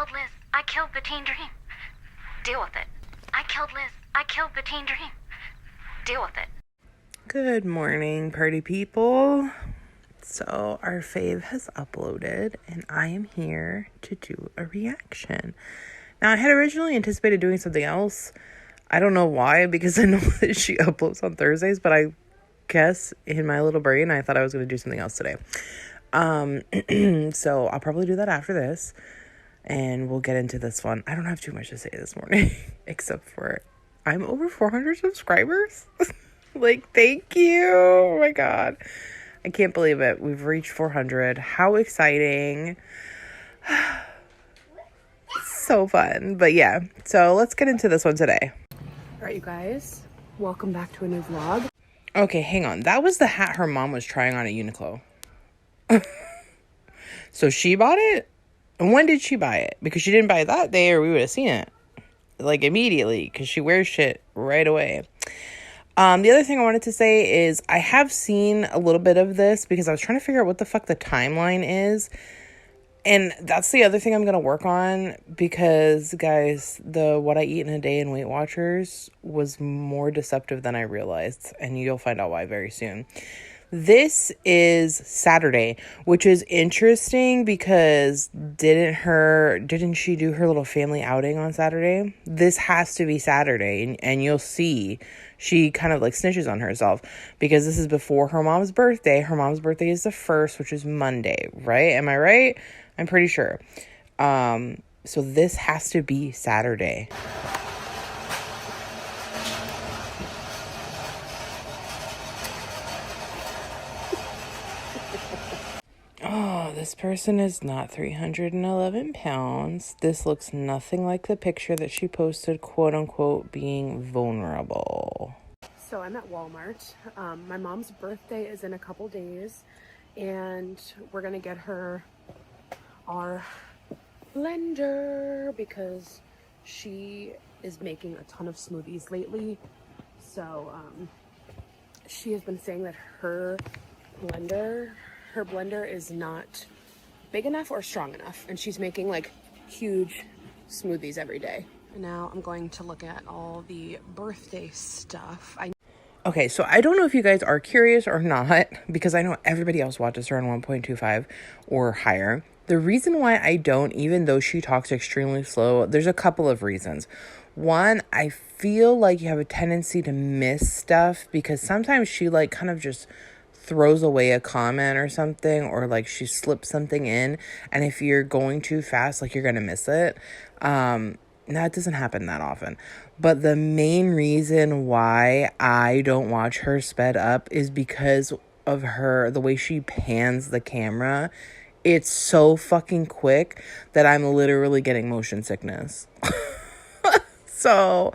killed Liz. I killed the teen dream. Deal with it. I killed Liz. I killed the teen dream. Deal with it. Good morning, party people. So our fave has uploaded and I am here to do a reaction. Now I had originally anticipated doing something else. I don't know why, because I know that she uploads on Thursdays, but I guess in my little brain I thought I was going to do something else today. So I'll probably do that after this and we'll get into this one. I don't have too much to say this morning except for I'm over 400 subscribers. Like, thank you. Oh my God. I can't believe it. We've reached 400. How exciting. So fun. But yeah, so let's get into this one today. All right, you guys, welcome back to a new vlog. Okay, hang on. That was the hat her mom was trying on at Uniqlo. So she bought it? And when did she buy it? Because she didn't buy it that day or we would have seen it. Like, immediately. Because she wears shit right away. The other thing I wanted to say is I have seen a little bit of this because I was trying to figure out what the fuck the timeline is. And that's the other thing I'm going to work on because, guys, the What I Eat in a Day in Weight Watchers was more deceptive than I realized. And you'll find out why very soon. This is Saturday, which is interesting because didn't she do her little family outing on Saturday? This has to be Saturday, and you'll see she kind of like snitches on herself because this is before her mom's birthday. Her mom's birthday is the 1st, which is Monday, right? Am I right? I'm pretty sure. So this has to be Saturday. Oh, this person is not 311 pounds. This looks nothing like the picture that she posted, quote unquote, being vulnerable. So I'm at Walmart. My mom's birthday is in a couple days, and we're gonna get her our blender because she is making a ton of smoothies lately. So she has been saying that her blender is not big enough or strong enough, and she's making like huge smoothies every day. And now I'm going to look at all the birthday stuff. Okay, so I don't know if you guys are curious or not, because I know everybody else watches her on 1.25 or higher. The reason why I don't, even though she talks extremely slow, there's a couple of reasons. One, I feel like you have a tendency to miss stuff because sometimes she like kind of just throws away a comment or something, or like she slips something in, and if you're going too fast, like you're gonna miss it. Now it doesn't happen that often, but the main reason why I don't watch her sped up is because of the way she pans the camera. It's so fucking quick that I'm literally getting motion sickness. So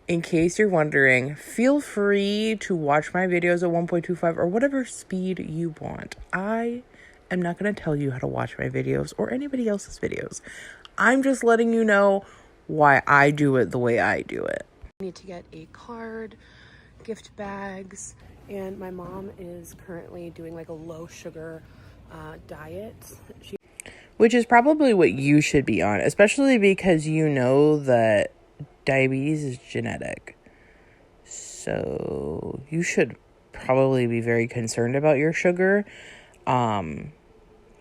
in case you're wondering, feel free to watch my videos at 1.25 or whatever speed you want. I am not going to tell you how to watch my videos or anybody else's videos. I'm just letting you know why I do it the way I do it. I need to get a card, gift bags, and my mom is currently doing like a low sugar diet. Which is probably what you should be on, especially because you know that diabetes is genetic. So you should probably be very concerned about your sugar. Why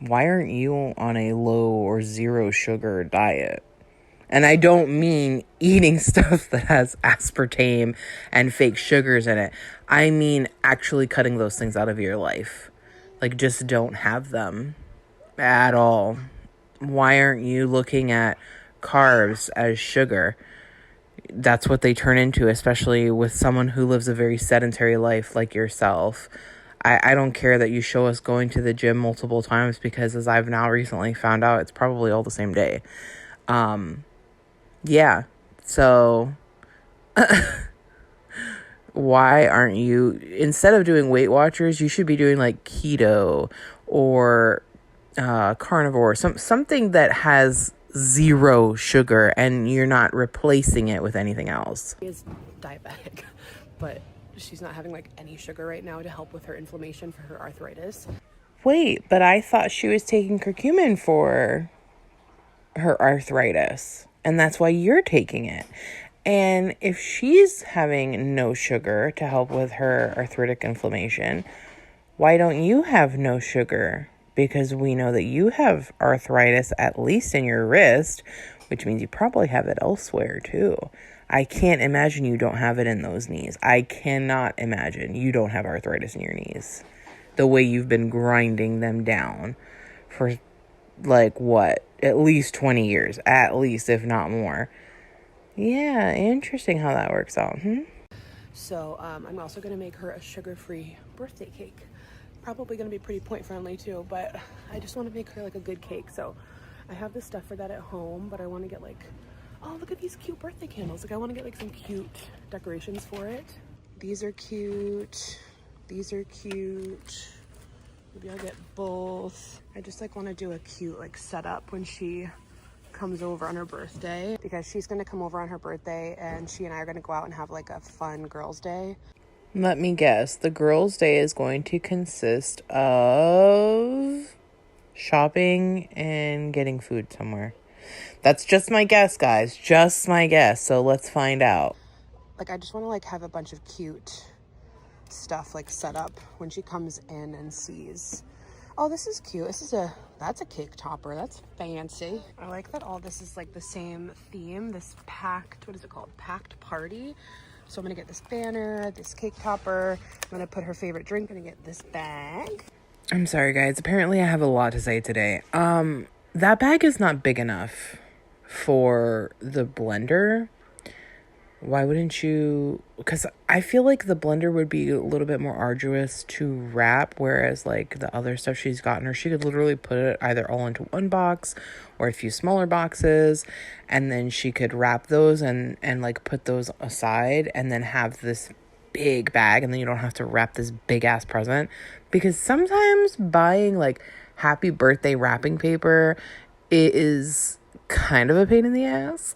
aren't you on a low or zero sugar diet? And I don't mean eating stuff that has aspartame and fake sugars in it. I mean actually cutting those things out of your life. Like, just don't have them at all. Why aren't you looking at carbs as sugar? That's what they turn into, especially with someone who lives a very sedentary life like yourself. I don't care that you show us going to the gym multiple times because, as I've now recently found out, it's probably all the same day. Yeah, so why aren't you, instead of doing Weight Watchers, you should be doing like keto or carnivore, something that has zero sugar and you're not replacing it with anything else. She is diabetic, but she's not having like any sugar right now to help with her inflammation for her arthritis. Wait, but I thought she was taking curcumin for her arthritis, and that's why you're taking it. And if she's having no sugar to help with her arthritic inflammation, why don't you have no sugar? Because we know that you have arthritis, at least in your wrist, which means you probably have it elsewhere too. I can't imagine you don't have it in those knees. I cannot imagine you don't have arthritis in your knees. The way you've been grinding them down for like what? At least 20 years. At least, if not more. Yeah, interesting how that works out. So I'm also going to make her a sugar-free birthday cake. Probably going to be pretty point friendly too, but I just want to make her like a good cake. So I have the stuff for that at home, but I want to get like, oh, look at these cute birthday candles. Like I want to get like some cute decorations for it. These are cute. These are cute. Maybe I'll get both. I just like want to do a cute like setup when she comes over on her birthday, because she's going to come over on her birthday and she and I are going to go out and have like a fun girls' day. Let me guess. The girls' day is going to consist of shopping and getting food somewhere. That's just my guess, guys. Just my guess. So let's find out. Like I just want to like have a bunch of cute stuff like set up when she comes in and sees, oh, this is cute. That's a cake topper. That's fancy. I like that all this is like the same theme, this packed, what is it called? Packed party. So I'm gonna get this banner, this cake topper. I'm gonna put her favorite drink. I'm gonna get this bag. I'm sorry, guys. Apparently I have a lot to say today. That bag is not big enough for the blender. Why wouldn't you? Because I feel like the blender would be a little bit more arduous to wrap, whereas like the other stuff she's gotten her, she could literally put it either all into one box or a few smaller boxes, and then she could wrap those and like put those aside and then have this big bag, and then you don't have to wrap this big ass present. Because sometimes buying like happy birthday wrapping paper is kind of a pain in the ass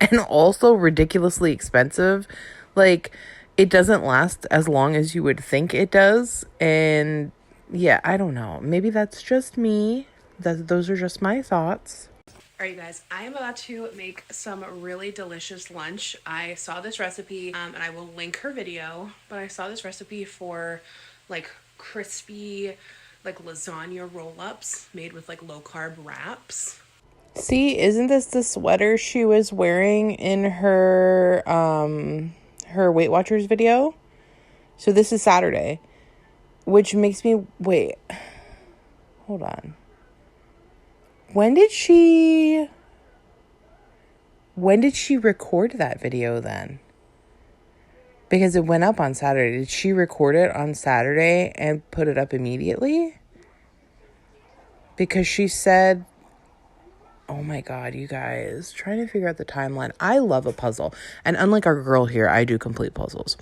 and also ridiculously expensive. Like it doesn't last as long as you would think it does. And yeah, I don't know, maybe that's just me. Those are just my thoughts. All right, you guys, I am about to make some really delicious lunch. I saw this recipe, and I will link her video, but I saw this recipe for like crispy like lasagna roll-ups made with like low-carb wraps. See, isn't this the sweater she was wearing in her her Weight Watchers video? So this is Saturday, which makes me wait. Hold on. When did she record that video then? Because it went up on Saturday. Did she record it on Saturday and put it up immediately? Because she said, oh my God, you guys, trying to figure out the timeline. I love a puzzle. And unlike our girl here, I do complete puzzles.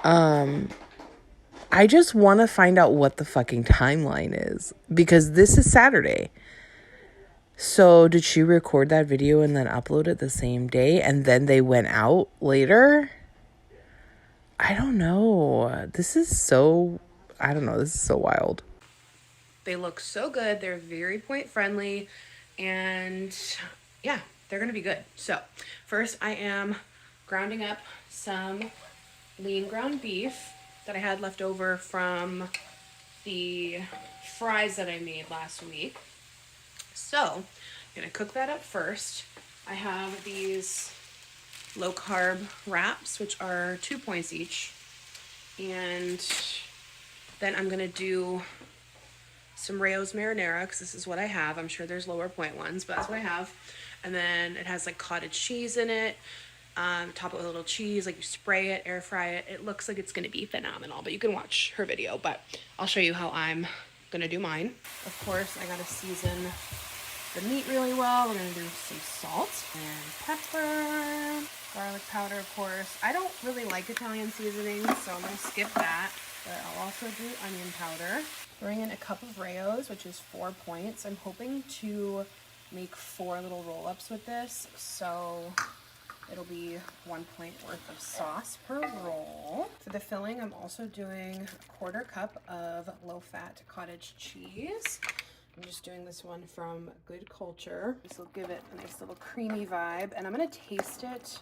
I just want to find out what the fucking timeline is, because this is Saturday. So did she record that video and then upload it the same day and then they went out later? I don't know. This is so wild. They look so good. They're very point friendly, and yeah, they're gonna be good. So first I am grounding up some lean ground beef that I had left over from the fries that I made last week. So I'm gonna cook that up first. I have these low carb wraps, which are 2 points each, and then I'm gonna do some Rayo's marinara, because this is what I have. I'm sure there's lower point ones, but that's what I have. And then it has like cottage cheese in it. Top it with a little cheese, like you spray it, air fry it. It looks like it's gonna be phenomenal, but you can watch her video, but I'll show you how I'm gonna do mine. Of course, I gotta season the meat really well. We're gonna do some salt and pepper, garlic powder, of course. I don't really like Italian seasoning, so I'm gonna skip that, but I'll also do onion powder. Bring in a cup of Rayo's, which is 4 points. I'm hoping to make 4 little roll-ups with this, so it'll be 1 point worth of sauce per roll. For the filling, I'm also doing a 1/4 cup of low-fat cottage cheese. I'm just doing this one from Good Culture. This will give it a nice little creamy vibe. And I'm gonna taste it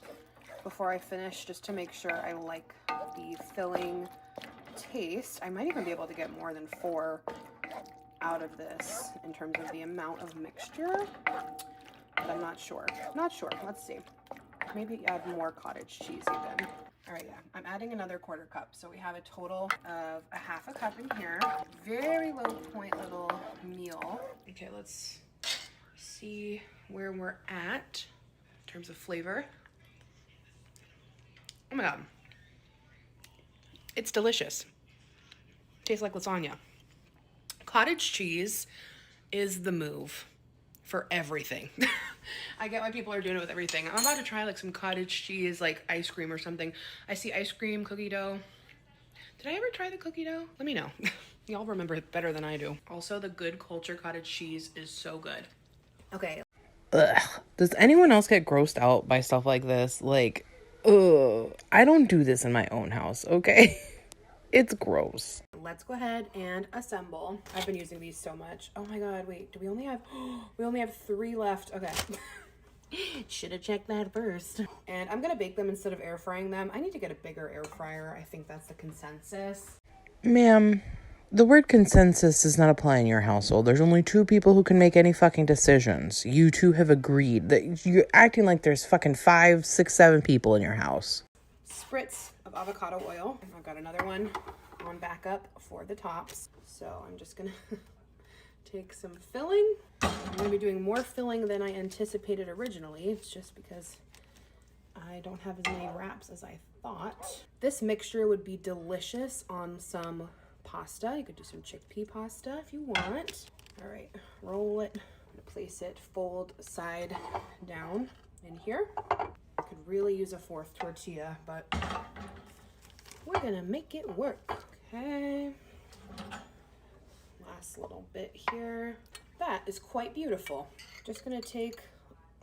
before I finish just to make sure I like the filling taste. I might even be able to get more than 4 out of this in terms of the amount of mixture, but I'm not sure. Not sure. Let's see. Maybe add more cottage cheese even. All right, yeah, I'm adding another 1/4 cup. So we have a total of a 1/2 cup in here. Very low point little meal. Okay, let's see where we're at in terms of flavor. Oh my God. It's delicious. Tastes like lasagna. Cottage cheese is the move for everything. I get why people are doing it with everything. I'm about to try like some cottage cheese, like ice cream or something. I see ice cream, cookie dough. Did I ever try the cookie dough? Let me know. Y'all remember it better than I do. Also, the Good Culture cottage cheese is so good. Okay. Ugh. Does anyone else get grossed out by stuff like this? Like, ugh. I don't do this in my own house, okay? It's gross. Let's go ahead and assemble. I've been using these so much. Oh my God, wait, do we only have, we only have 3 left. Okay. Should have checked that first. And I'm gonna bake them instead of air frying them. I need to get a bigger air fryer. I think that's the consensus. Ma'am, the word consensus does not apply in your household. There's only 2 people who can make any fucking decisions. You 2 have agreed. That you're acting like there's fucking 5, 6, 7 people in your house. Spritz of avocado oil. I've got another one on backup for the tops. So I'm just gonna take some filling. I'm gonna be doing more filling than I anticipated originally. It's just because I don't have as many wraps as I thought. This mixture would be delicious on some pasta. You could do some chickpea pasta if you want. All right, roll it. I'm gonna place it fold side down in here. I could really use a 4th tortilla, but we're gonna make it work. Okay. Last little bit here. That is quite beautiful. Just gonna take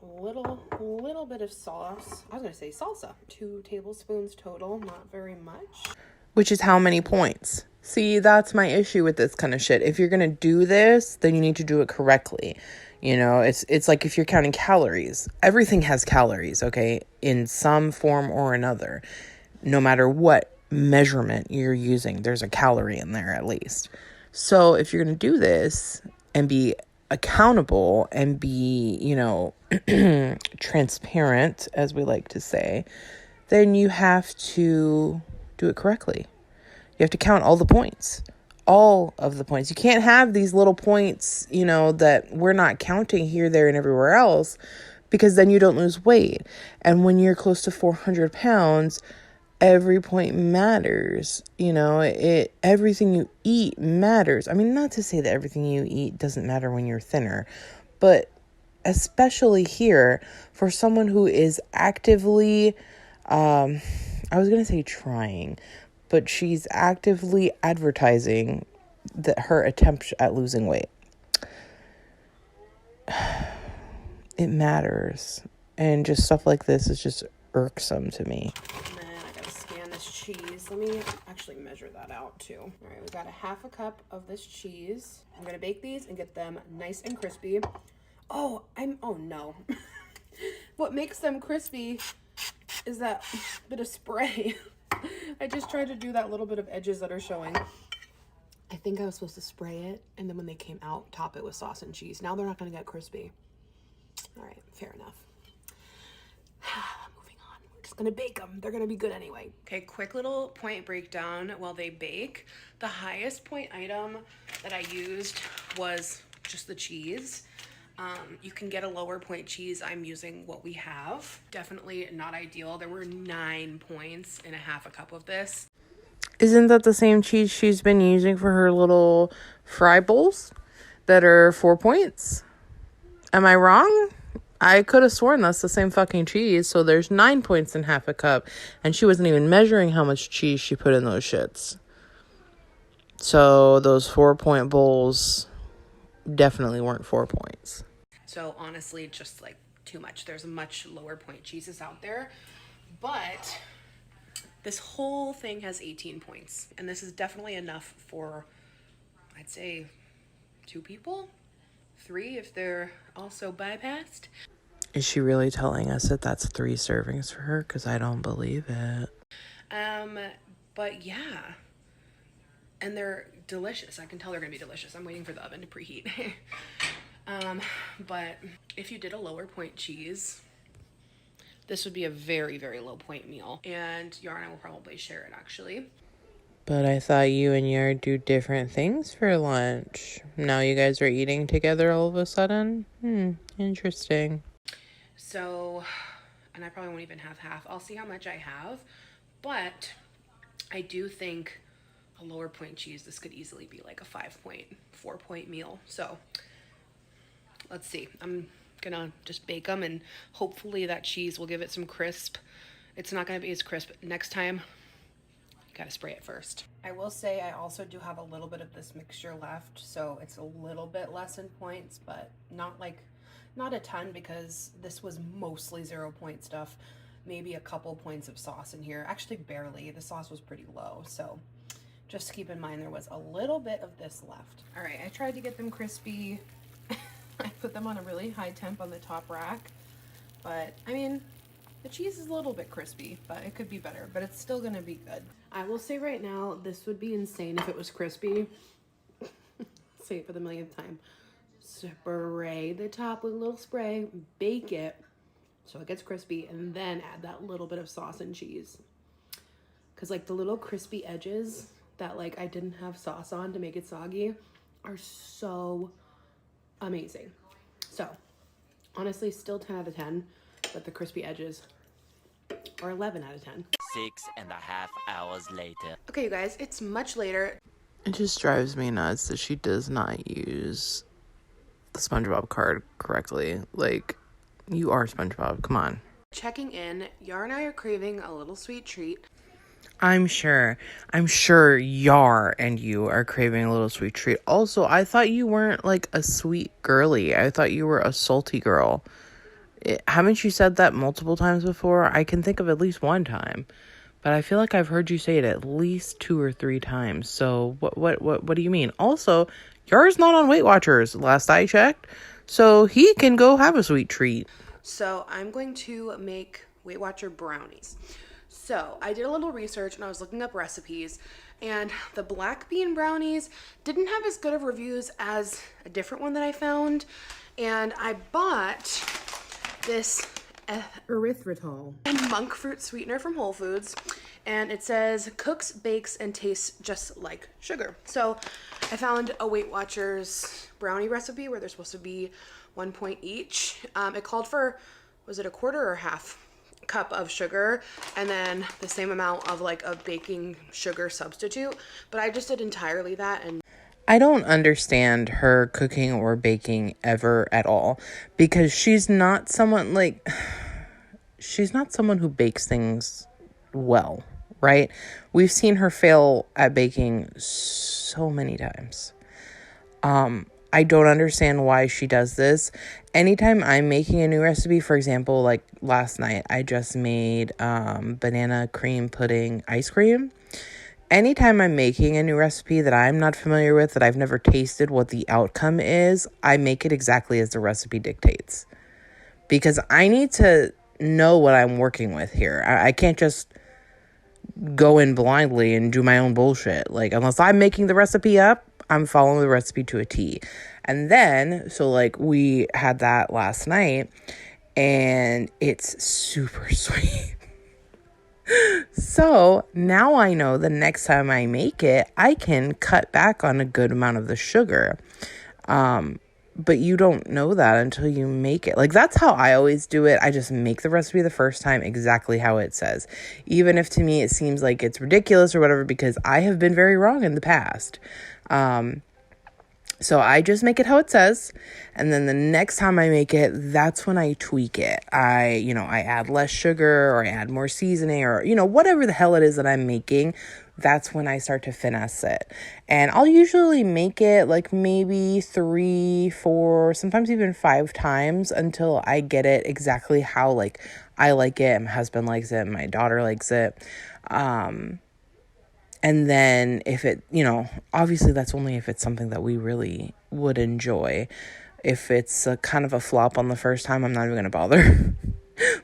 a little bit of sauce. I was gonna say salsa. 2 tablespoons total, not very much. Which is how many points? See, that's my issue with this kind of shit. If you're gonna do this, then you need to do it correctly. You know, it's like if you're counting calories. Everything has calories, okay? In some form or another. No matter what measurement you're using, there's a calorie in there at least. So if you're going to do this and be accountable and be, you know, transparent, as we like to say, then you have to do it correctly. You have to count all the points, all of the points. You can't have these little points, you know, that we're not counting here, there, and everywhere else, because then you don't lose weight. And when you're close to 400 pounds, every point matters. You know, everything you eat matters. I mean, not to say that everything you eat doesn't matter when you're thinner, but especially here for someone who is actively, I was going to say trying, but she's actively advertising that her attempt at losing weight. It matters. And just stuff like this is just irksome to me. Cheese. Let me actually measure that out too. All right, we got a 1/2 cup of this cheese. I'm gonna bake these and get them nice and crispy. Oh no. What makes them crispy is that bit of spray. I just tried to do that little bit of edges that are showing. I think I was supposed to spray it, and then when they came out, top it with sauce and cheese. Now they're not gonna get crispy. All right, fair enough. Gonna bake them. They're gonna be good anyway. Okay, quick little point breakdown while they bake. The highest point item that I used was just the cheese. You can get a lower point cheese. I'm using what we have. Definitely not ideal. There were 9 points in a 1/2 cup of this. Isn't that the same cheese she's been using for her little fry bowls that are 4 points? Am I wrong? I could have sworn that's the same fucking cheese. So there's 9 points in 1/2 cup. And she wasn't even measuring how much cheese she put in those shits. So those 4-point bowls definitely weren't 4 points. So honestly, just like too much. There's much lower point cheeses out there. But this whole thing has 18 points. And this is definitely enough for, I'd say, 2 people. 3 if they're also bypassed. Is she really telling us that that's 3 servings for her? Because I don't believe it. But yeah. And they're delicious. I can tell they're gonna be delicious. I'm waiting for the oven to preheat. But if you did a lower point cheese, this would be a very, very low point meal. And Yara and I will probably share it actually. But I thought you and Yar do different things for lunch. Now you guys are eating together all of a sudden? Interesting. So, and I probably won't even have half. I'll see how much I have. But I do think a lower point cheese, this could easily be like a 4 point meal. So let's see. I'm gonna just bake them and hopefully that cheese will give it some crisp. It's not gonna be as crisp next time. You gotta spray it first. I will say I also do have a little bit of this mixture left, so it's a little bit less in points, but not a ton, because this was mostly 0 point stuff. Maybe a couple points of sauce in here. Actually, barely. The sauce was pretty low, so just keep in mind there was a little bit of this left. All right, I tried to get them crispy. I put them on a really high temp on the top rack, but I mean, the cheese is a little bit crispy, but it could be better, but it's still gonna be good. I will say right now, this would be insane if it was crispy. Say it for the millionth time. Spray the top with a little spray, bake it so it gets crispy, and then add that little bit of sauce and cheese. Cause like the little crispy edges that like I didn't have sauce on to make it soggy are so amazing. So honestly, still 10 out of 10, but the crispy edges are 11 out of 10. 6.5 hours later. Okay, you guys, it's much later. It just drives me nuts that she does not use the SpongeBob card correctly. Like, you are SpongeBob. Come on. Checking in, Yara and I are craving a little sweet treat. I'm sure Yar and you are craving a little sweet treat. Also, I thought you weren't like a sweet girly. I thought you were a salty girl. Haven't you said that multiple times before? I can think of at least one time, but I feel like I've heard you say it at least 2 or 3 times. So what do you mean? Also, Yar's not on Weight Watchers, last I checked, so he can go have a sweet treat. So I'm going to make Weight Watcher brownies. So I did a little research and I was looking up recipes, and the black bean brownies didn't have as good of reviews as a different one that I found. And I bought this erythritol and monk fruit sweetener from Whole Foods, and it says cooks, bakes, and tastes just like sugar. So I found a Weight Watchers brownie recipe where they're supposed to be 1 point each. It called for, was it a quarter or half cup of sugar, and then the same amount of like a baking sugar substitute, but I just did entirely that. And I don't understand her cooking or baking ever at all, because she's not someone who bakes things well, right? We've seen her fail at baking so many times. I don't understand why she does this. Anytime I'm making a new recipe, for example, like last night, I just made banana cream pudding ice cream. Anytime I'm making a new recipe that I'm not familiar with, that I've never tasted what the outcome is, I make it exactly as the recipe dictates. Because I need to know what I'm working with here. I can't just go in blindly and do my own bullshit. Like, unless I'm making the recipe up, I'm following the recipe to a T. And then, so like we had that last night, and it's super sweet. So now I know the next time I make it, I can cut back on a good amount of the sugar. But you don't know that until you make it. Like, that's how I always do it. I just make the recipe the first time exactly how it says. Even if to me it seems like it's ridiculous or whatever, because I have been very wrong in the past. So I just make it how it says. And then the next time I make it, that's when I tweak it. I add less sugar, or I add more seasoning, or, whatever the hell it is that I'm making. That's when I start to finesse it. And I'll usually make it like maybe 3, 4, sometimes even 5 times until I get it exactly how like I like it, and my husband likes it, and my daughter likes it. And then if it, obviously that's only if it's something that we really would enjoy. If it's a kind of a flop on the first time, I'm not even going to bother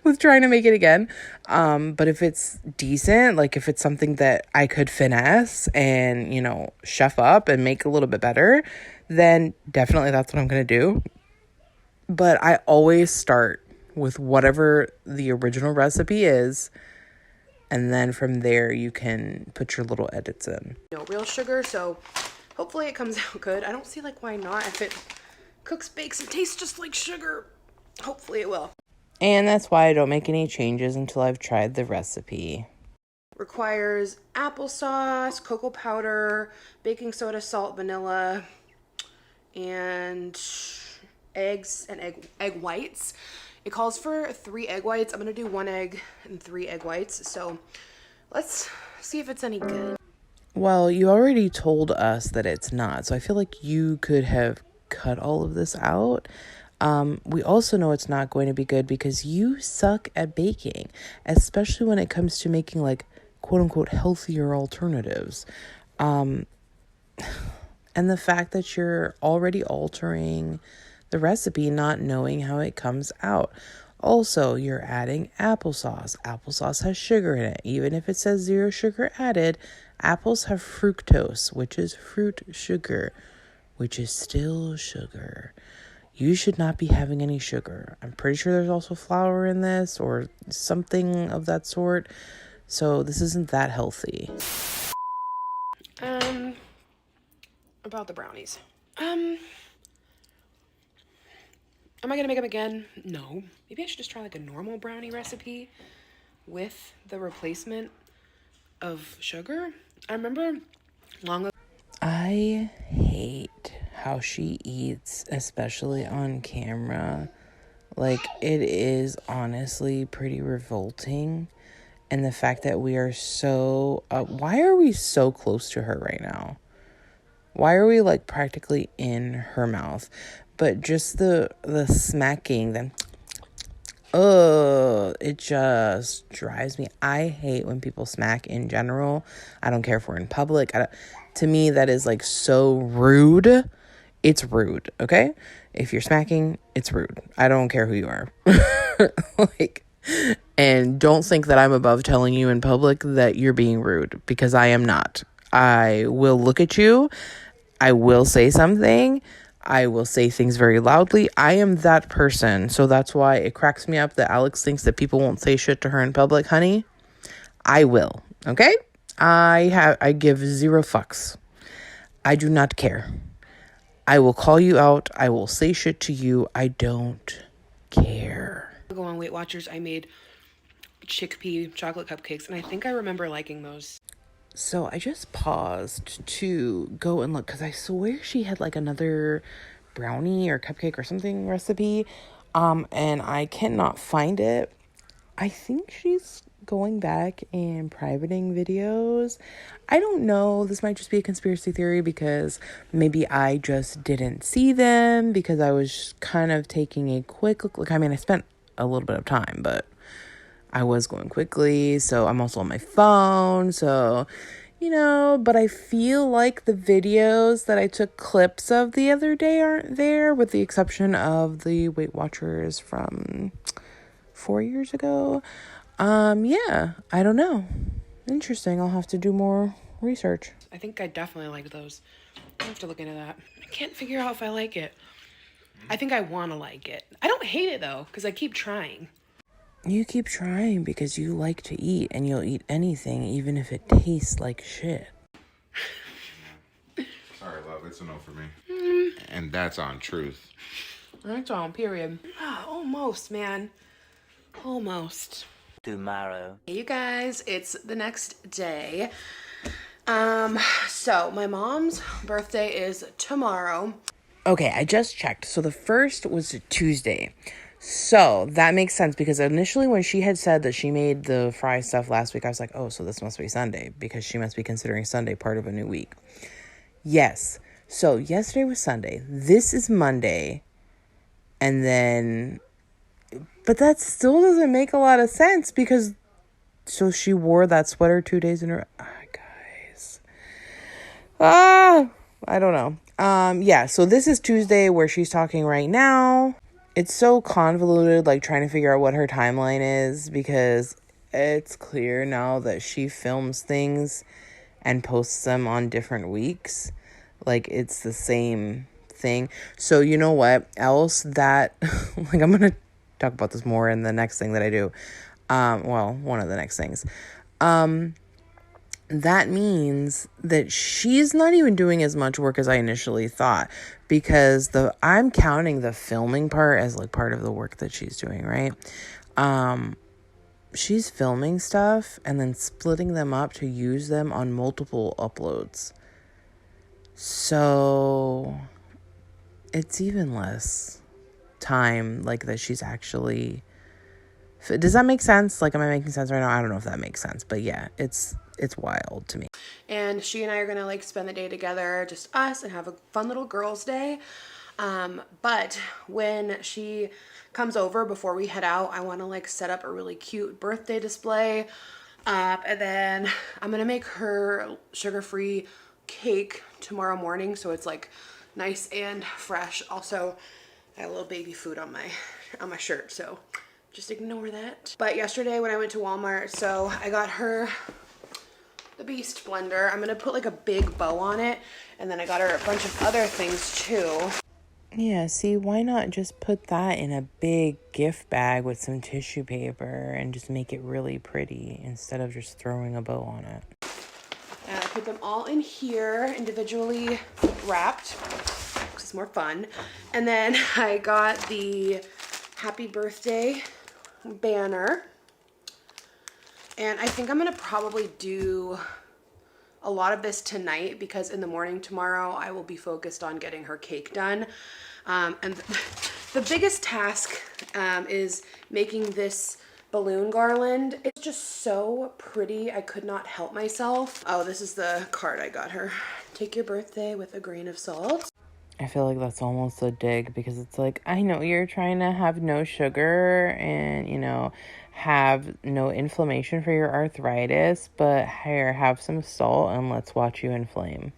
with trying to make it again. But if it's decent, like if it's something that I could finesse and, you know, chef up and make a little bit better, then definitely that's what I'm going to do. But I always start with whatever the original recipe is. And then from there, you can put your little edits in. No real sugar, so hopefully it comes out good. I don't see like why not. If it cooks, bakes, and tastes just like sugar, hopefully it will. And that's why I don't make any changes until I've tried the recipe. Requires applesauce, cocoa powder, baking soda, salt, vanilla, and eggs and egg whites. It calls for 3 egg whites. I'm gonna do 1 egg and 3 egg whites. So let's see if it's any good. Well, you already told us that it's not, so I feel like you could have cut all of this out. We also know it's not going to be good because you suck at baking, especially when it comes to making like quote unquote healthier alternatives. And the fact that you're already altering the recipe, not knowing how it comes out. Also, you're adding applesauce. Applesauce has sugar in it. Even if it says 0 sugar added, apples have fructose, which is fruit sugar, which is still sugar. You should not be having any sugar. I'm pretty sure there's also flour in this or something of that sort. So this isn't that healthy. About the brownies. Am I gonna make them again? No. Maybe I should just try like a normal brownie recipe with the replacement of sugar. I remember long ago. I hate how she eats, especially on camera. Like, it is honestly pretty revolting. And the fact that we are so... why are we so close to her right now? Why are we, like, practically in her mouth? But just the smacking, then... it just drives me. I hate when people smack in general. I don't care if we're in public. To me, that is, like, so rude. It's rude, okay? If you're smacking, it's rude. I don't care who you are. Like, and don't think that I'm above telling you in public that you're being rude, because I am not. I will look at you. I will say something. I will say things very loudly. I am that person. So that's why it cracks me up that Alex thinks that people won't say shit to her in public, honey. I will, okay? I give 0 fucks. I do not care. I will call you out. I will say shit to you. I don't care. Go on Weight Watchers, I made chickpea chocolate cupcakes, and I think I remember liking those. So I just paused to go and look because I swear she had like another brownie or cupcake or something recipe. And I cannot find it. I think she's going back and privating videos. I don't know. This might just be a conspiracy theory because maybe I just didn't see them because I was kind of taking a quick look. Like, I mean, I spent a little bit of time, but I was going quickly. So I'm also on my phone. So, you know, but I feel like the videos that I took clips of the other day aren't there, with the exception of the Weight Watchers from 4 years ago. Yeah, I don't know. Interesting. I'll have to do more research. I think I definitely liked those. I have to look into that. I can't figure out if I like it. I think I want to like it. I don't hate it though, because I keep trying. You keep trying because you like to eat, and you'll eat anything, even if it tastes like shit. Sorry, love. It's a no for me. And that's on truth. That's all, period. Almost, man. Almost. Tomorrow. Hey, you guys, it's the next day. So my mom's birthday is tomorrow. Okay, I just checked. So the first was Tuesday. So that makes sense because initially when she had said that she made the fry stuff last week, I was like, oh, so this must be Sunday because she must be considering Sunday part of a new week. Yes. So yesterday was Sunday. This is Monday. And then, but that still doesn't make a lot of sense because, so she wore that sweater 2 days in a row. Guys. I don't know. Yeah, so this is Tuesday where she's talking right now. It's so convoluted, like trying to figure out what her timeline is, because it's clear now that she films things and posts them on different weeks. Like, it's the same thing. So you know what else that like, I'm gonna talk about this more in the next thing that I do. Well, one of the next things. That means that she's not even doing as much work as I initially thought, because I'm counting the filming part as like part of the work that she's doing, right? She's filming stuff and then splitting them up to use them on multiple uploads. So it's even less time like that she's actually. Does that make sense? Like, am I making sense right now? I don't know if that makes sense, but yeah, it's wild to me. And she and I are gonna like spend the day together, just us, and have a fun little girls' day. But when she comes over, before we head out, I want to like set up a really cute birthday display. And then I'm gonna make her sugar-free cake tomorrow morning, so it's like nice and fresh. Also, I got a little baby food on my shirt, so just ignore that. But yesterday when I went to Walmart, so I got her the Beast blender. I'm gonna put like a big bow on it, and then I got her a bunch of other things too. Yeah, see, why not just put that in a big gift bag with some tissue paper and just make it really pretty instead of just throwing a bow on it? And I put them all in here, individually wrapped, because it's more fun. And then I got the happy birthday banner. And I think I'm gonna probably do a lot of this tonight, because in the morning tomorrow I will be focused on getting her cake done. And the biggest task is making this balloon garland. It's just so pretty. I could not help myself. Oh, this is the card I got her. Take your birthday with a grain of salt. I feel like that's almost a dig, because it's like, I know you're trying to have no sugar and, have no inflammation for your arthritis, but here, have some salt and let's watch you inflame.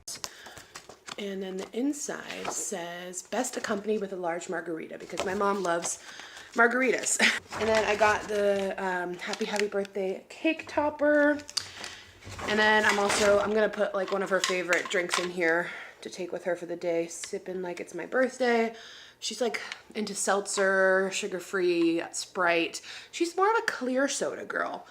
And then the inside says, best accompanied with a large margarita, because my mom loves margaritas. And then I got the happy birthday cake topper. And then I'm gonna put like one of her favorite drinks in here to take with her for the day, sipping like it's my birthday. She's like into seltzer, sugar-free, Sprite. She's more of a clear soda girl.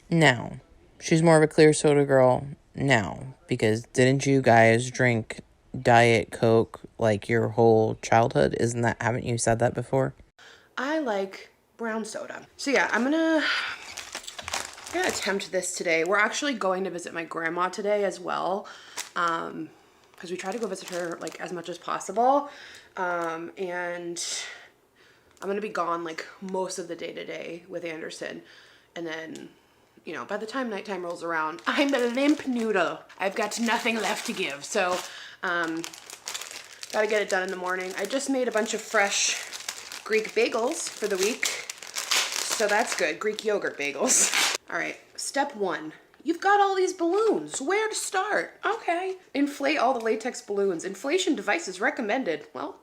No, she's more of a clear soda girl now, because didn't you guys drink Diet Coke like your whole childhood? Haven't you said that before? I like brown soda. So yeah, I'm gonna attempt this today. We're actually going to visit my grandma today as well, because we try to go visit her like as much as possible. And I'm gonna be gone like most of the day today with Anderson, and then by the time nighttime rolls around, I'm a limp noodle. I've got nothing left to give. So gotta get it done in the morning. I just made a bunch of fresh Greek bagels for the week, so that's good. Greek yogurt bagels. All right, step one. You've got all these balloons. Where to start? Okay. Inflate all the latex balloons. Inflation devices recommended. Well,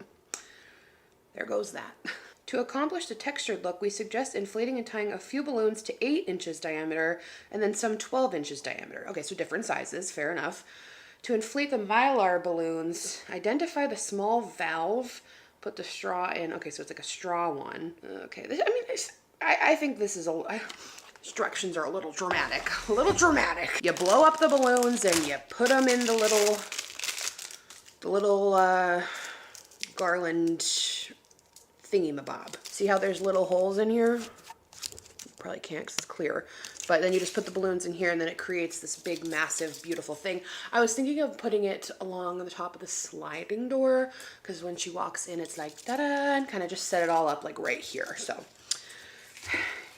there goes that. To accomplish the textured look, we suggest inflating and tying a few balloons to 8 inches diameter and then some 12 inches diameter. Okay, so different sizes, fair enough. To inflate the mylar balloons, identify the small valve, put the straw in. Okay, so it's like a straw one. Okay, I think this is instructions are a little dramatic. A little dramatic. You blow up the balloons and you put them in the little garland thingy-mabob. See how there's little holes in here? You probably can't because it's clear. But then you just put the balloons in here and then it creates this big, massive, beautiful thing. I was thinking of putting it along the top of the sliding door, because when she walks in, it's like, ta-da, and kind of just set it all up like right here. So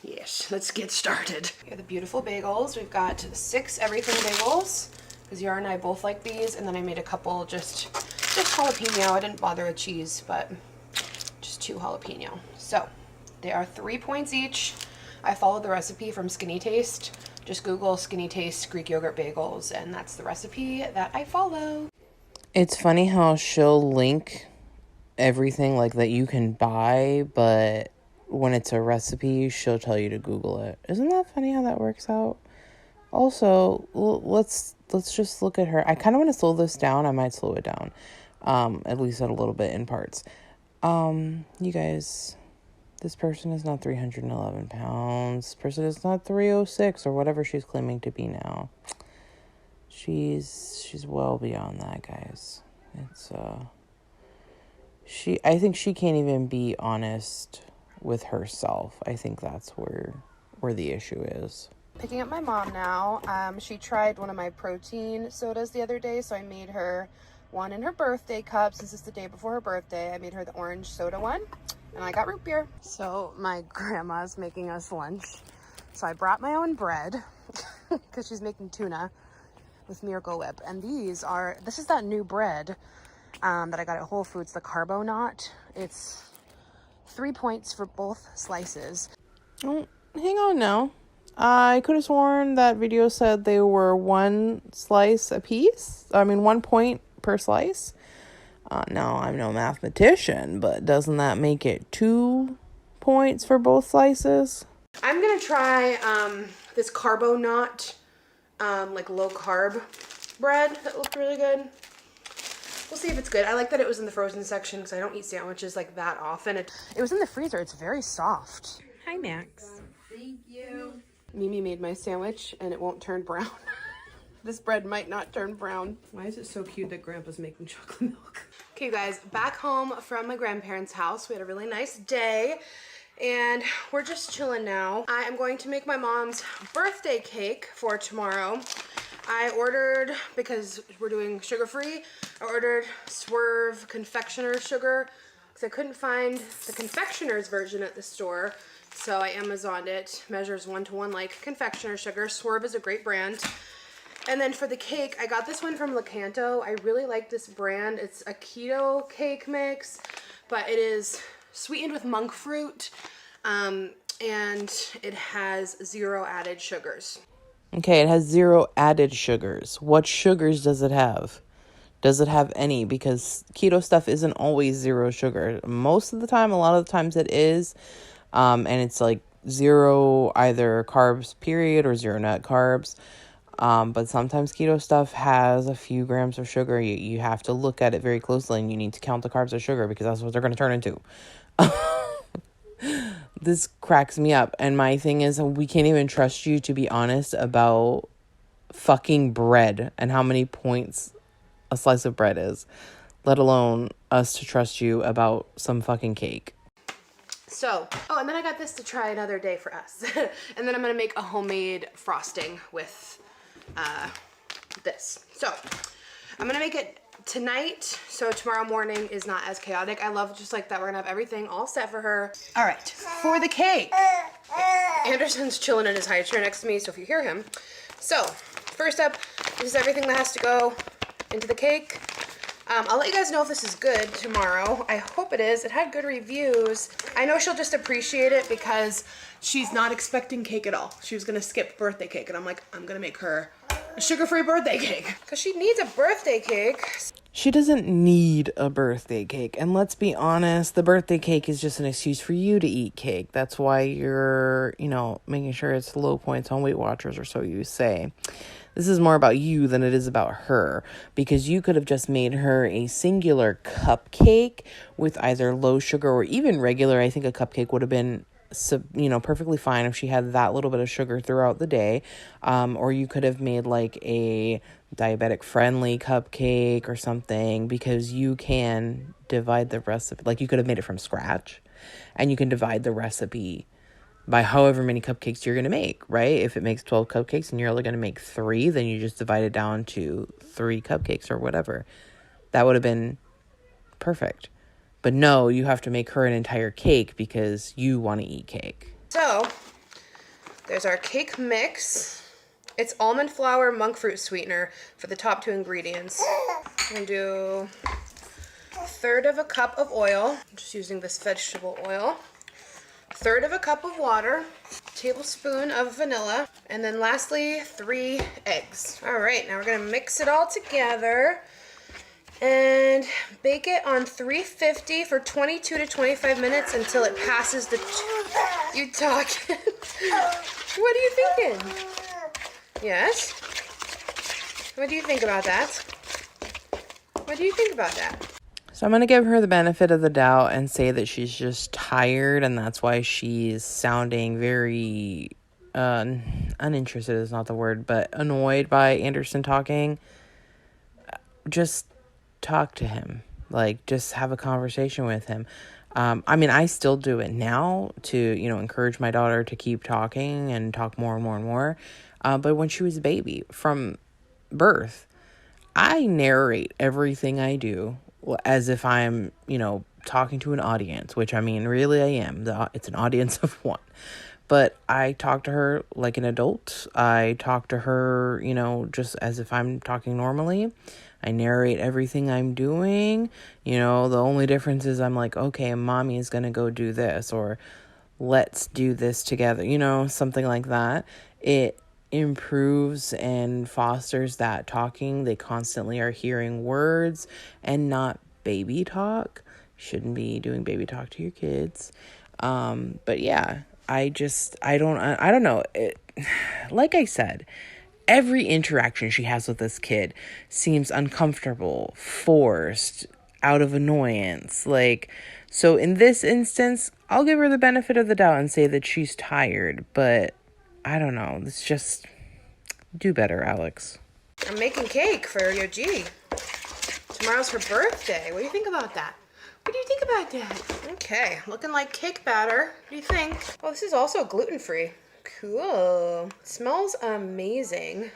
yes, let's get started. Here are the beautiful bagels. We've got 6 everything bagels, because Yara and I both like these, and then I made a couple just jalapeno. I didn't bother with cheese, but just 2 jalapeno. So they are 3 points each. I followed the recipe from Skinny Taste. Just Google Skinny Taste Greek yogurt bagels, and that's the recipe that I follow. It's funny how she'll link everything like that you can buy, but when it's a recipe, she'll tell you to Google it. Isn't that funny how that works out? Also, let's just look at her. I kind of want to slow this down. I might slow it down, at least a little bit in parts. You guys, this person is not 311 pounds. This person is not 306 or whatever she's claiming to be now. She's well beyond that, guys. It's I think she can't even be honest with herself. I think that's where the issue is. Picking up my mom now. She tried one of my protein sodas the other day, so I made her one in her birthday cup. Since it's the day before her birthday, I made her the orange soda one, and I got root beer. So my grandma's making us lunch, so I brought my own bread because she's making tuna with Miracle Whip, and this is that new bread that I got at Whole Foods, the Carbo Knot. It's 3 points for both slices. Oh, hang on now. I could have sworn that video said they were 1 slice a piece. 1 point per slice. No, I'm no mathematician, but doesn't that make it 2 points for both slices? I'm gonna try this Carbo Knot, like low carb bread that looked really good. We'll see if it's good. I like that it was in the frozen section because I don't eat sandwiches like that often. It was in the freezer. It's very soft. Hi, Max. Thank you. Mimi made my sandwich and it won't turn brown. This bread might not turn brown. Why is it so cute that Grandpa's making chocolate milk? Okay, you guys, back home from my grandparents' house. We had a really nice day and we're just chilling now. I am going to make my mom's birthday cake for tomorrow. I ordered, because we're doing sugar-free, I ordered Swerve confectioner sugar because I couldn't find the confectioner's version at the store. So I Amazoned it. Measures 1-to-1 like confectioner sugar. Swerve is a great brand. And then for the cake, I got this one from Lakanto. I really like this brand. It's a keto cake mix, but it is sweetened with monk fruit, and it has 0 added sugars. Okay, it has 0 added sugars. What sugars does it have? Does it have any? Because keto stuff isn't always 0 sugar. Most of the time, a lot of the times it is. And it's like 0 either carbs period or 0 net carbs. But sometimes keto stuff has a few grams of sugar. You have to look at it very closely and you need to count the carbs as sugar because that's what they're going to turn into. This cracks me up. And my thing is, we can't even trust you to be honest about fucking bread and how many points a slice of bread is, let alone us to trust you about some fucking cake. So, and then I got this to try another day for us. And then I'm going to make a homemade frosting with this. So, I'm going to make it tonight, so tomorrow morning is not as chaotic. I love just like that we're going to have everything all set for her. All right, for the cake. Anderson's chilling in his high chair next to me, so if you hear him. So, first up, this is everything that has to go into the cake. I'll let you guys know if this is good tomorrow. I hope it is. It had good reviews. I know she'll just appreciate it because she's not expecting cake at all. She was going to skip birthday cake, and I'm like, I'm going to make her a sugar-free birthday cake because she needs a birthday cake. She doesn't need a birthday cake. And let's be honest, the birthday cake is just an excuse for you to eat cake. That's why you're, making sure it's low points on Weight Watchers, or so you say. This is more about you than it is about her, because you could have just made her a singular cupcake with either low sugar or even regular. I think a cupcake would have been, perfectly fine if she had that little bit of sugar throughout the day. Or you could have made like a diabetic friendly cupcake or something, because you can divide the recipe. Like, you could have made it from scratch and you can divide the recipe by however many cupcakes you're going to make, right? If it makes 12 cupcakes and you're only going to make 3, then you just divide it down to 3 cupcakes or whatever. That would have been perfect. But no, you have to make her an entire cake because you want to eat cake. So, there's our cake mix. It's almond flour, monk fruit sweetener for the top 2 ingredients. I'm going to do 1/3 of a cup of oil. I'm just using this vegetable oil. 1/3 of a cup of water, tablespoon of vanilla, and then lastly 3 eggs. All right, now we're gonna mix it all together And bake it on 350 for 22 to 25 minutes until it passes the... You talking? What are you thinking? Yes? What do you think about that? What do you think about that? So I'm going to give her the benefit of the doubt and say that she's just tired, and that's why she's sounding very uninterested is not the word, but annoyed by Anderson talking. Just talk to him. Like, just have a conversation with him. I mean, I still do it now to, encourage my daughter to keep talking and talk more and more and more. But when she was a baby, from birth, I narrate everything I do as if I'm, talking to an audience, which I mean, really I am. It's an audience of one. But I talk to her like an adult. I talk to her, just as if I'm talking normally. I narrate everything I'm doing. The only difference is I'm like, okay, mommy is going to go do this, or let's do this together, something like that. It improves and fosters that talking. They constantly are hearing words and not baby talk. Shouldn't be doing baby talk to your kids. But yeah, I don't know. Like I said, every interaction she has with this kid seems uncomfortable, forced, out of annoyance. So in this instance, I'll give her the benefit of the doubt and say that she's tired, but I don't know. It's just, do better, Alex. I'm making cake for Yoji. Tomorrow's her birthday. What do you think about that? What do you think about that? Okay, looking like cake batter. What do you think? Oh, this is also gluten-free. Cool. It smells amazing.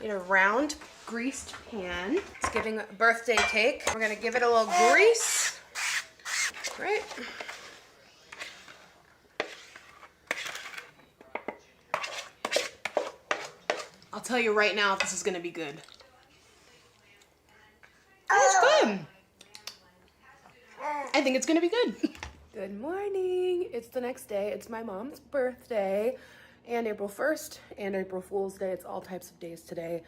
In a round greased pan. It's giving birthday cake. We're gonna give it a little grease. Right. I'll tell you right now if this is gonna be good. Oh, it's good. I think it's gonna be good. Good morning. It's the next day. It's my mom's birthday, and April 1st and April Fool's Day. It's all types of days today.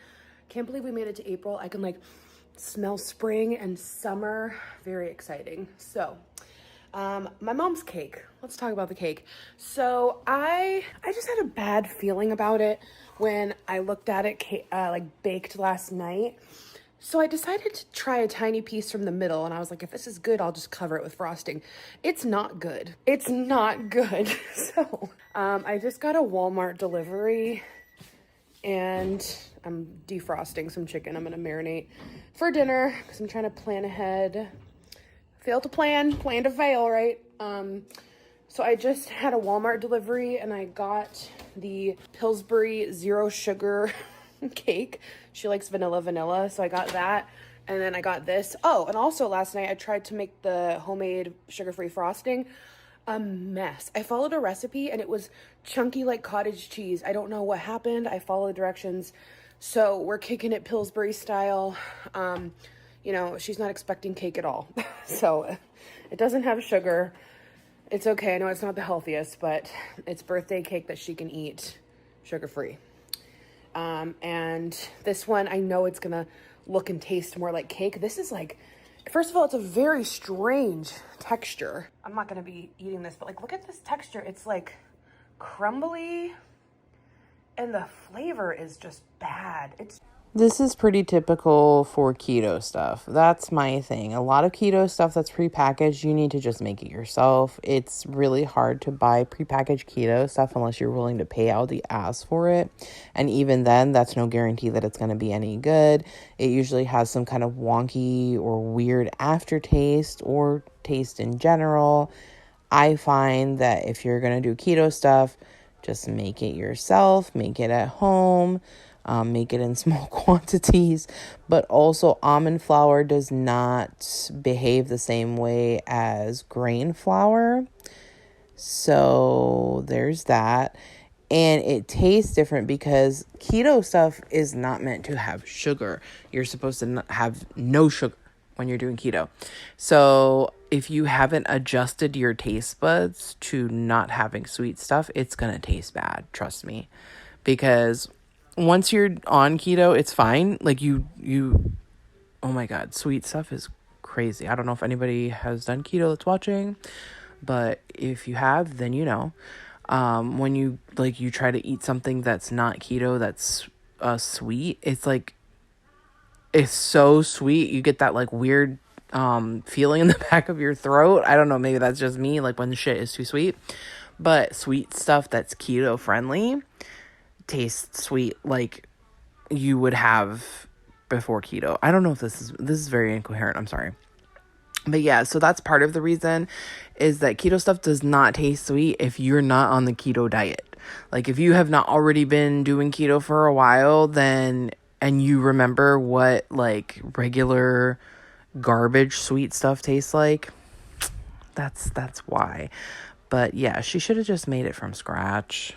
Can't believe we made it to April. I can smell spring and summer. Very exciting. So, my mom's cake. Let's talk about the cake. So I just had a bad feeling about it when I looked at it baked last night. So I decided to try a tiny piece from the middle, and I was like, if this is good, I'll just cover it with frosting. It's not good. It's not good. So I just got a Walmart delivery, and I'm defrosting some chicken. I'm gonna marinate for dinner because I'm trying to plan ahead. Fail to plan to fail, right? So I just had a Walmart delivery, and I got the Pillsbury zero sugar cake. She likes vanilla, so I got that. And then I got this. Oh, and also last night I tried to make the homemade sugar-free frosting. A mess. I followed a recipe and it was chunky like cottage cheese. I don't know what happened. I followed directions. So we're kicking it Pillsbury style. She's not expecting cake at all. So it doesn't have sugar. It's okay. I know it's not the healthiest, but it's birthday cake that she can eat sugar-free. And this one, I know it's gonna look and taste more like cake. This is first of all, it's a very strange texture. I'm not gonna be eating this, but look at this texture. It's crumbly, and the flavor is just bad. This is pretty typical for keto stuff. That's my thing. A lot of keto stuff that's prepackaged, you need to just make it yourself. It's really hard to buy prepackaged keto stuff unless you're willing to pay out the ass for it. And even then, that's no guarantee that it's going to be any good. It usually has some kind of wonky or weird aftertaste or taste in general. I find that if you're going to do keto stuff, just make it yourself, make it at home. Make it in small quantities, but also almond flour does not behave the same way as grain flour. So there's that. And it tastes different because keto stuff is not meant to have sugar. You're supposed to have no sugar when you're doing keto. So if you haven't adjusted your taste buds to not having sweet stuff, it's going to taste bad. Trust me. Because once you're on keto, it's fine. You oh my God, sweet stuff is crazy. I don't know if anybody has done keto that's watching, but if you have, then you know. When you you try to eat something that's not keto, that's sweet, it's like, it's so sweet. You get that like weird feeling in the back of your throat. I don't know, maybe that's just me, like when the shit is too sweet. But sweet stuff that's keto friendly tastes sweet like you would have before keto. I don't know if this is very incoherent. I'm sorry. But yeah, so that's part of the reason is that keto stuff does not taste sweet if you're not on the keto diet. Like if you have not already been doing keto for a while, then, and you remember what like regular garbage sweet stuff tastes like, that's why. But yeah, she should have just made it from scratch.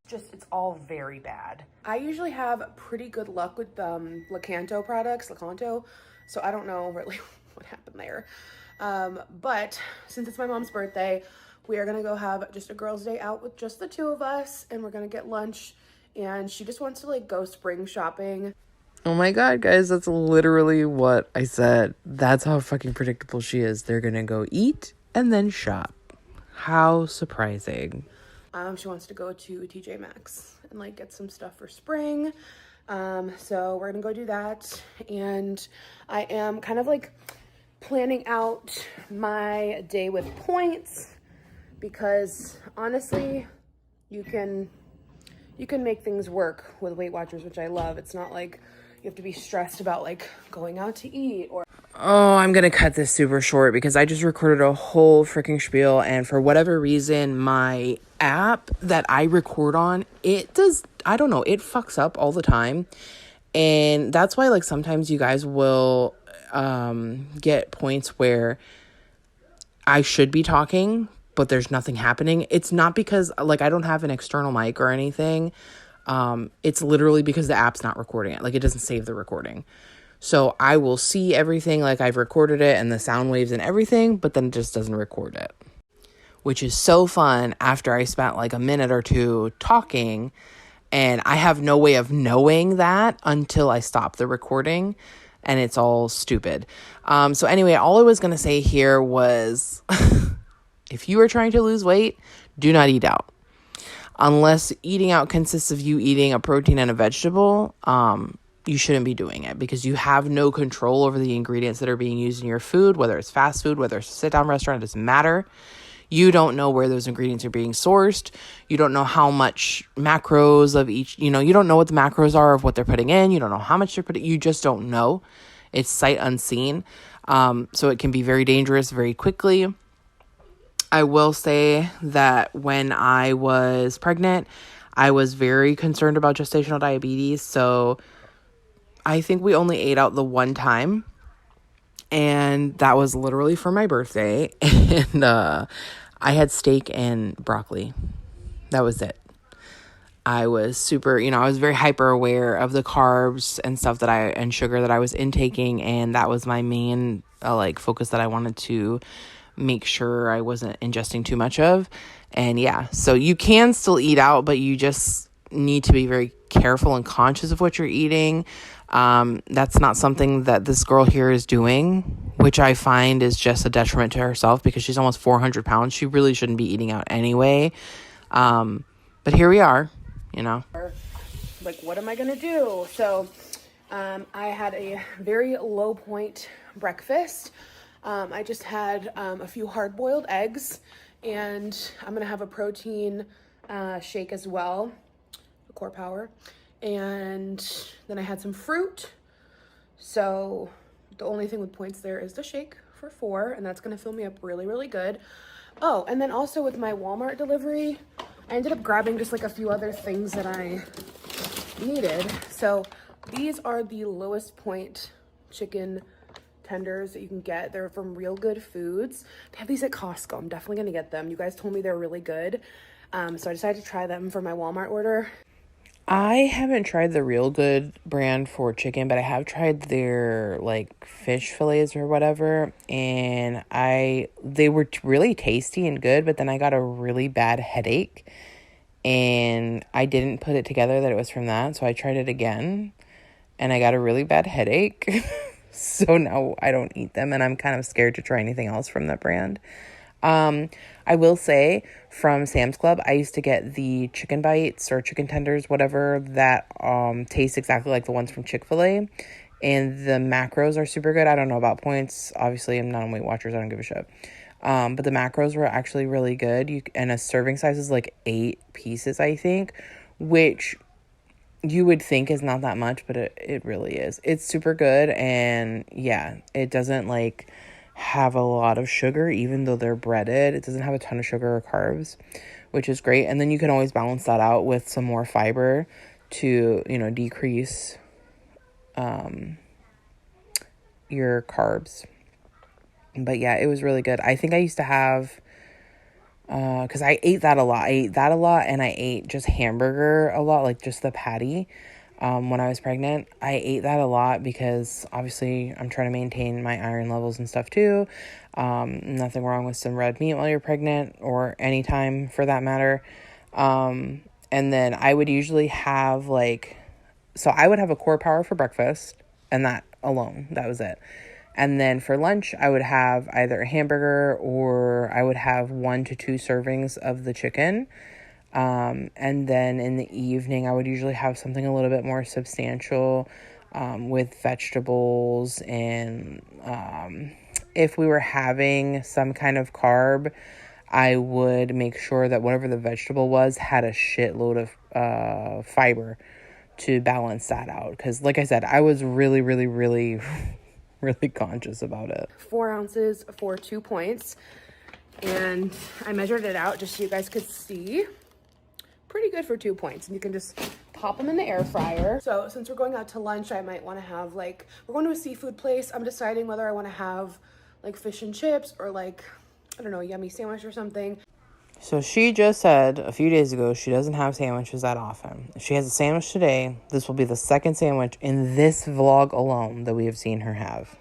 Just, it's all very bad. I usually have pretty good luck with Lakanto products, so I don't know really what happened there. But since it's my mom's birthday, we are gonna go have just a girls' day out with just the two of us, and we're gonna get lunch, and she just wants to like go spring shopping. Oh my God, guys, that's literally what I said. That's how fucking predictable she is. They're gonna go eat and then shop. How surprising. She wants to go to TJ Maxx and like get some stuff for spring. So we're gonna go do that. And I am kind of like planning out my day with points because honestly, you can make things work with Weight Watchers, which I love. It's not like you have to be stressed about like going out to eat or... Oh, I'm going to cut this super short because I just recorded a whole freaking spiel, and for whatever reason, my app that I record on, it does, I don't know, it fucks up all the time. And that's why like sometimes you guys will get points where I should be talking, but there's nothing happening. It's not because like I don't have an external mic or anything. It's literally because the app's not recording it. Like it doesn't save the recording. So I will see everything like I've recorded it and the sound waves and everything, but then it just doesn't record it. Which is so fun after I spent like a minute or two talking, and I have no way of knowing that until I stop the recording, and it's all stupid. So anyway, all I was going to say here was if you are trying to lose weight, do not eat out. Unless eating out consists of you eating a protein and a vegetable, you shouldn't be doing it because you have no control over the ingredients that are being used in your food, whether it's fast food, whether it's a sit-down restaurant, it doesn't matter. You don't know where those ingredients are being sourced. You don't know how much macros of each, you don't know what the macros are of what they're putting in. You don't know how much they're putting, you just don't know. It's sight unseen. So it can be very dangerous very quickly. I will say that when I was pregnant, I was very concerned about gestational diabetes. So I think we only ate out the one time, and that was literally for my birthday. And I had steak and broccoli. That was it. I was super, I was very hyper aware of the carbs and stuff and sugar that I was intaking. And that was my main focus that I wanted to make sure I wasn't ingesting too much of. And yeah, so you can still eat out, but you just need to be very careful and conscious of what you're eating. That's not something that this girl here is doing, which I find is just a detriment to herself because she's almost 400 pounds. She really shouldn't be eating out anyway. But here we are, Like, what am I going to do? So, I had a very low point breakfast. I just had a few hard-boiled eggs, and I'm going to have a protein shake as well, a Core Power. And then I had some fruit. So the only thing with points there is the shake for 4, and that's going to fill me up really, really good. Oh, and then also with my Walmart delivery, I ended up grabbing just like a few other things that I needed. So these are the lowest point chicken tenders that you can get. They're from Real Good Foods. They have these at Costco. I'm definitely going to get them. You guys told me they're really good. So I decided to try them for my Walmart order. I haven't tried the Real Good brand for chicken, but I have tried their fish fillets or whatever, and they were really tasty and good, but then I got a really bad headache, and I didn't put it together that it was from that, so I tried it again, and I got a really bad headache. So now I don't eat them, and I'm kind of scared to try anything else from that brand. I will say from Sam's Club, I used to get the chicken bites or chicken tenders, whatever, that taste exactly like the ones from Chick-fil-A. And the macros are super good. I don't know about points. Obviously, I'm not on Weight Watchers. I don't give a shit. But the macros were actually really good. And a serving size is like 8 pieces, I think, which you would think is not that much, but it really is. It's super good. And yeah, it doesn't like have a lot of sugar, even though they're breaded. It doesn't have a ton of sugar or carbs, which is great. And then you can always balance that out with some more fiber to, decrease your carbs. But yeah, it was really good. I think I used to have, because I ate that a lot. And I ate just hamburger a lot, like just the patty. When I was pregnant, I ate that a lot because obviously I'm trying to maintain my iron levels and stuff too. Nothing wrong with some red meat while you're pregnant, or any time for that matter. And then I would usually have so I would have a core power for breakfast, and that alone, that was it. And then for lunch, I would have either a hamburger, or I would have 1 to 2 servings of the chicken. And then in the evening, I would usually have something a little bit more substantial, with vegetables. And if we were having some kind of carb, I would make sure that whatever the vegetable was had a shitload of fiber to balance that out. Because like I said, I was really, really, really, really conscious about it. 4 ounces for 2 points. And I measured it out just so you guys could see. Pretty good for 2 points. And you can just pop them in the air fryer. So since we're going out to lunch, I might want to have we're going to a seafood place. I'm deciding whether I want to have fish and chips, or I don't know, yummy sandwich or something. So she just said a few days ago she doesn't have sandwiches that often. If she has a sandwich today, this will be the second sandwich in this vlog alone that we have seen her have.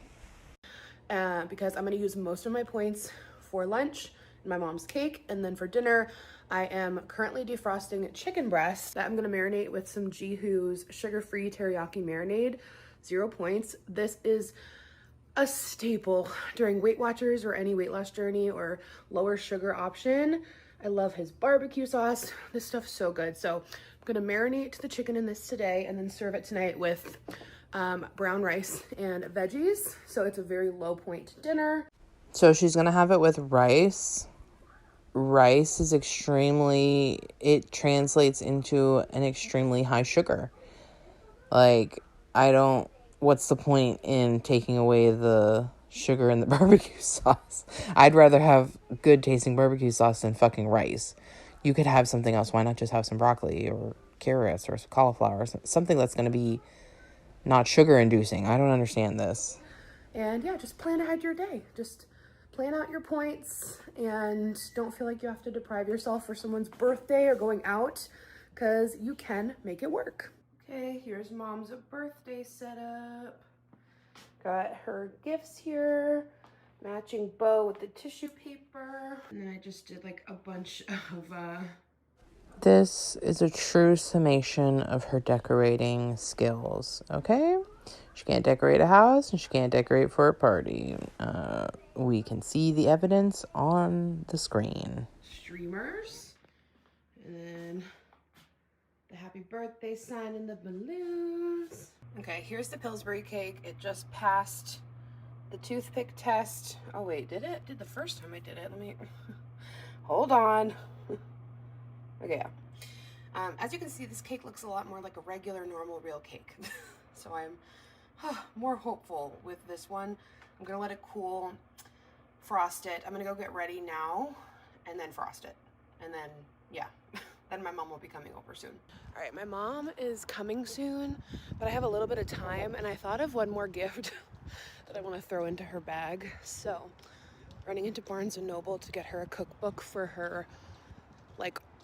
Because I'm going to use most of my points for lunch and my mom's cake. And then for dinner, I am currently defrosting chicken breasts that I'm going to marinate with some Jihu's sugar-free teriyaki marinade. 0 points. This is a staple during Weight Watchers or any weight loss journey or lower sugar option. I love his barbecue sauce. This stuff's so good. So I'm going to marinate the chicken in this today and then serve it tonight with brown rice and veggies. So it's a very low point dinner. So she's going to have it with rice. Rice is it translates into an extremely high sugar. What's the point in taking away the sugar in the barbecue sauce? I'd rather have good tasting barbecue sauce than fucking rice. You could have something else. Why not just have some broccoli or carrots or cauliflower, or something that's going to be not sugar inducing? I don't understand this. And yeah, just plan ahead your day. Just plan out your points and don't feel like you have to deprive yourself for someone's birthday or going out, because you can make it work. Okay, here's mom's birthday setup. Got her gifts here, matching bow with the tissue paper. And then I just did a bunch of This is a true summation of her decorating skills, okay? She can't decorate a house and she can't decorate for a party. We can see the evidence on the screen. streamers. And then the happy birthday sign and the balloons. Okay, here's the Pillsbury cake. It just passed the toothpick test. Oh wait, did it? Did the first time I did it. Let me, hold on. Okay, yeah. As you can see, this cake looks a lot more like a regular, normal, real cake. So I'm more hopeful with this one. I'm gonna let it cool, frost it. I'm gonna go get ready now and then frost it. And then, yeah, then my mom will be coming over soon. All right, my mom is coming soon, but I have a little bit of time and I thought of one more gift that I wanna throw into her bag. So, running into Barnes & Noble to get her a cookbook for her,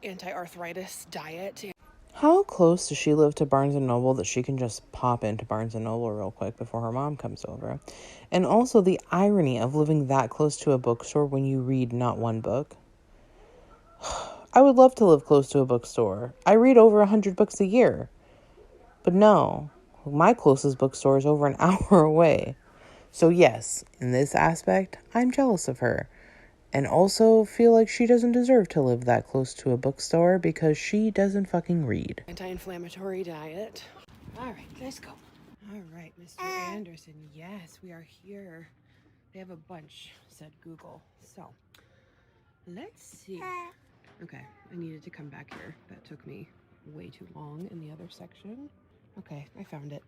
anti-arthritis diet. How close does she live to Barnes & Noble that she can just pop into Barnes & Noble real quick before her mom comes over? And also the irony of living that close to a bookstore when you read not one book. I would love to live close to a bookstore. I read over 100 books a year. But no, my closest bookstore is over an hour away. So yes, in this aspect, I'm jealous of her. And also feel like she doesn't deserve to live that close to a bookstore because she doesn't fucking read. Anti-inflammatory diet. All right, let's go. All right, Mr. Anderson. Yes, we are here. They have a bunch, said Google. So, let's see. Okay, I needed to come back here. That took me way too long in the other section. Okay, I found it.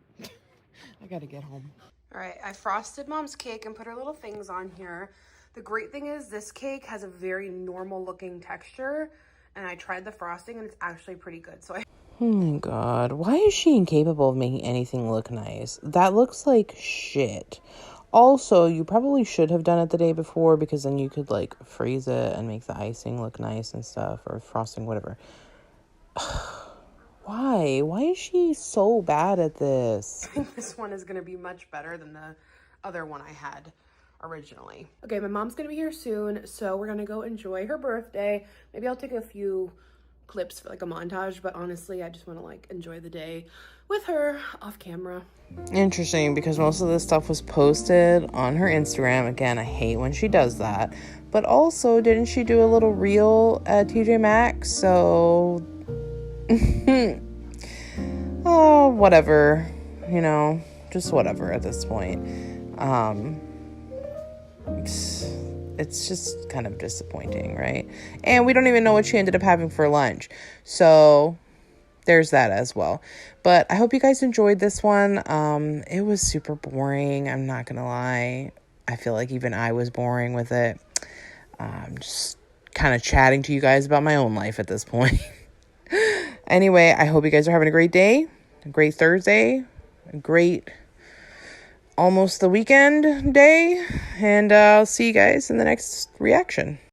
I gotta get home. All right, I frosted Mom's cake and put her little things on here. The great thing is this cake has a very normal looking texture, and I tried the frosting and it's actually pretty good. So Oh my god, why is she incapable of making anything look nice? That looks like shit. Also, you probably should have done it the day before because then you could like freeze it and make the icing look nice and stuff, or frosting, whatever. Why? Why is she so bad at this? I think this one is gonna be much better than the other one I had originally. Okay, my mom's gonna be here soon, so we're gonna go enjoy her birthday. Maybe I'll take a few clips for like a montage, but honestly, I just wanna like enjoy the day with her off camera. Interesting, because most of this stuff was posted on her Instagram. Again, I hate when she does that. But also, didn't she do a little reel at TJ Maxx? So, oh, whatever. You know, just whatever at this point. It's just kind of disappointing, right? And we don't even know what she ended up having for lunch. So there's that as well. But I hope you guys enjoyed this one. It was super boring. I'm not gonna lie. I feel like even I was boring with it. Just kind of chatting to you guys about my own life at this point. Anyway, I hope you guys are having a great day, a great Thursday, a great almost the weekend day, and I'll see you guys in the next reaction.